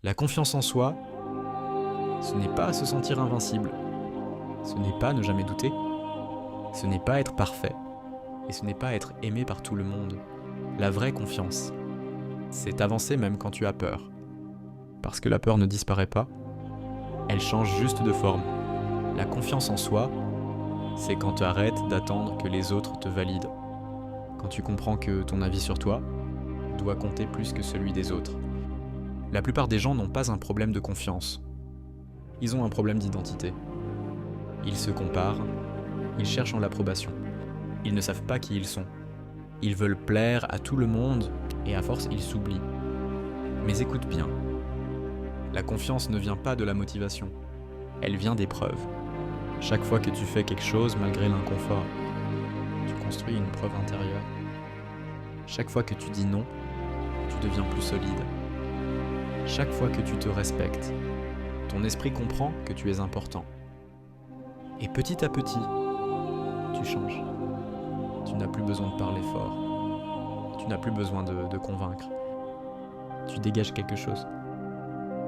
La confiance en soi, ce n'est pas se sentir invincible, ce n'est pas ne jamais douter, ce n'est pas être parfait, et ce n'est pas être aimé par tout le monde. La vraie confiance, c'est avancer même quand tu as peur. Parce que la peur ne disparaît pas, elle change juste de forme. La confiance en soi, c'est quand tu arrêtes d'attendre que les autres te valident. Quand tu comprends que ton avis sur toi doit compter plus que celui des autres. La plupart des gens n'ont pas un problème de confiance. Ils ont un problème d'identité. Ils se comparent, ils cherchent en l'approbation. Ils ne savent pas qui ils sont. Ils veulent plaire à tout le monde et à force ils s'oublient. Mais écoute bien, la confiance ne vient pas de la motivation, elle vient des preuves. Chaque fois que tu fais quelque chose malgré l'inconfort, tu construis une preuve intérieure. Chaque fois que tu dis non, tu deviens plus solide. Chaque fois que tu te respectes, ton esprit comprend que tu es important. Et petit à petit, tu changes. Tu n'as plus besoin de parler fort. Tu n'as plus besoin de convaincre. Tu dégages quelque chose.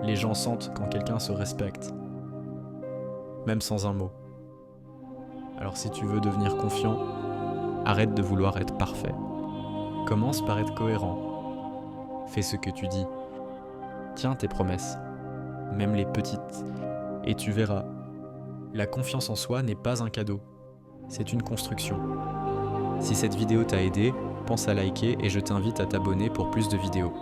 Les gens sentent quand quelqu'un se respecte, même sans un mot. Alors si tu veux devenir confiant, arrête de vouloir être parfait. Commence par être cohérent. Fais ce que tu dis. Tiens tes promesses, même les petites, et tu verras. La confiance en soi n'est pas un cadeau, c'est une construction. Si cette vidéo t'a aidé, pense à liker et je t'invite à t'abonner pour plus de vidéos.